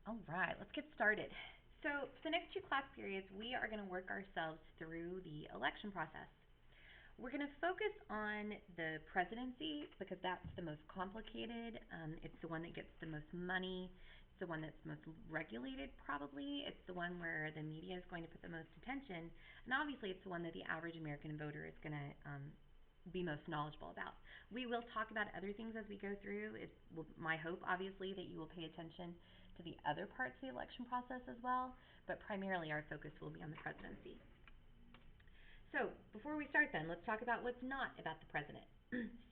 All right, let's get started. So, for the next two class periods, we are going to work ourselves through the election process. We're going to focus on the presidency because that's the most complicated. It's the one that gets the most money. It's the one that's most regulated, probably. It's the one where the media is going to put the most attention. And obviously, it's the one that the average American voter is going to be most knowledgeable about. We will talk about other things as we go through. It's my hope, obviously, that you will pay attention to the other parts of the election process as well, but primarily our focus will be on the presidency. So, before we start then, let's talk about what's not about the president.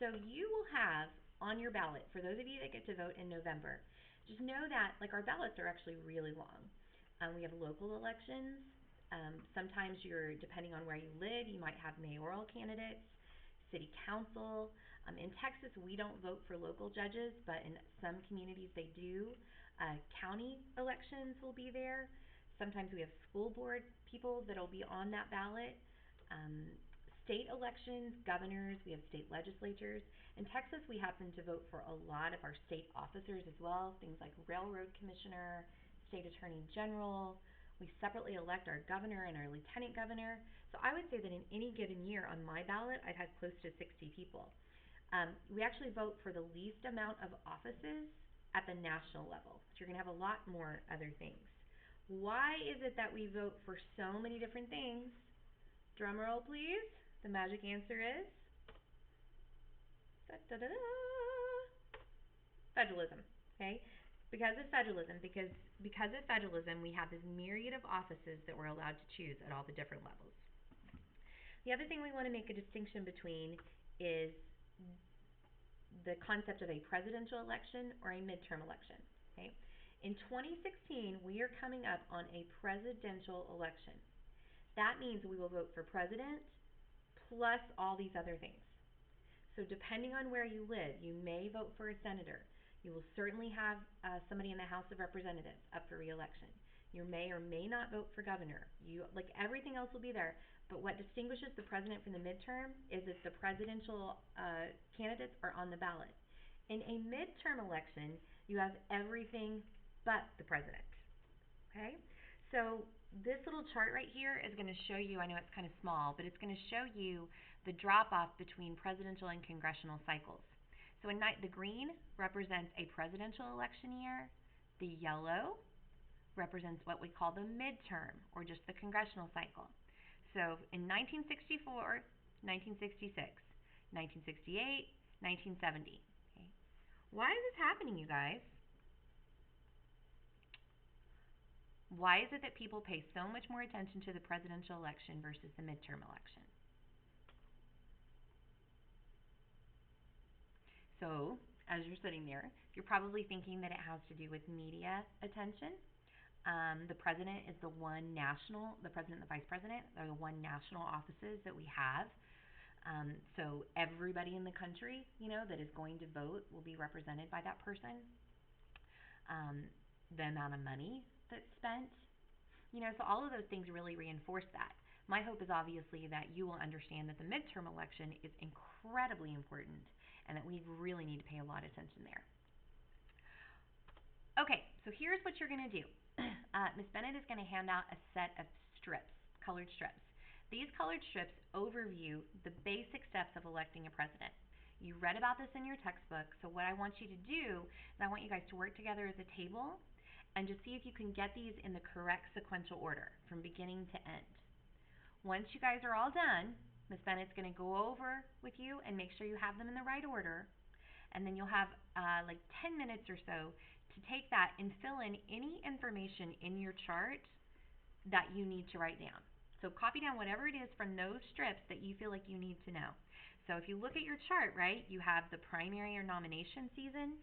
So, you will have on your ballot, for those of you that get to vote in November, just know that our ballots are actually really long. We have local elections. Sometimes depending on where you live, you might have mayoral candidates, city council. In Texas, we don't vote for local judges, but in some communities they do. County elections will be there. Sometimes we have school board people that will be on that ballot. Um, State elections, governors, we have state legislatures. In Texas, we happen to vote for a lot of our state officers as well, things like railroad commissioner, state attorney general. We separately elect our governor and our lieutenant governor. So I would say that in any given year on my ballot, I've had close to 60 people. We actually vote for the least amount of offices at the national level. So you're going to have a lot more other things. Why is it that we vote for so many different things? Drum roll, please. The magic answer is da-da-da-da, federalism. Okay? Because of federalism, we have this myriad of offices that we're allowed to choose at all the different levels. The other thing we want to make a distinction between is the concept of a presidential election or a midterm election. Okay? In 2016, we are coming up on a presidential election. That means we will vote for president plus all these other things. So depending on where you live, you may vote for a senator. You will certainly have somebody in the House of Representatives up for re-election. You may or may not vote for governor. Everything else will be there. But what distinguishes the president from the midterm is that the presidential candidates are on the ballot. In a midterm election, you have everything but the president. Okay? So this little chart right here is going to show you, I know it's kind of small, but it's going to show you the drop-off between presidential and congressional cycles. So the green represents a presidential election year. The yellow represents what we call the midterm, or just the congressional cycle. So in 1964, 1966, 1968, 1970. Okay. Why is this happening, you guys? Why is it that people pay so much more attention to the presidential election versus the midterm election? So, as you're sitting there, you're probably thinking that it has to do with media attention. The president is the president and the vice president are the one national offices that we have. So everybody in the country, that is going to vote will be represented by that person. The amount of money that's spent, so all of those things really reinforce that. My hope is obviously that you will understand that the midterm election is incredibly important and that we really need to pay a lot of attention there. Okay, so here's what you're going to do. Ms. Bennett is going to hand out a set of strips, colored strips. These colored strips overview the basic steps of electing a president. You read about this in your textbook, so what I want you to do is I want you guys to work together as a table and just see if you can get these in the correct sequential order from beginning to end. Once you guys are all done, Ms. Bennett's going to go over with you and make sure you have them in the right order, and then you'll have 10 minutes or so to take that and fill in any information in your chart that you need to write down. So copy down whatever it is from those strips that you feel like you need to know. So if you look at your chart, right, you have the primary or nomination season,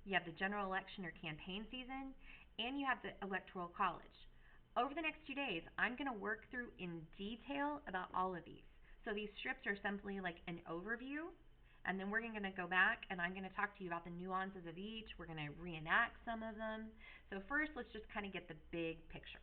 you have the general election or campaign season, and you have the electoral college. Over the next 2 days, I'm going to work through in detail about all of these. So these strips are simply like an overview, and then we're going to go back and I'm going to talk to you about the nuances of each. We're going to reenact some of them. So first, let's just kind of get the big picture.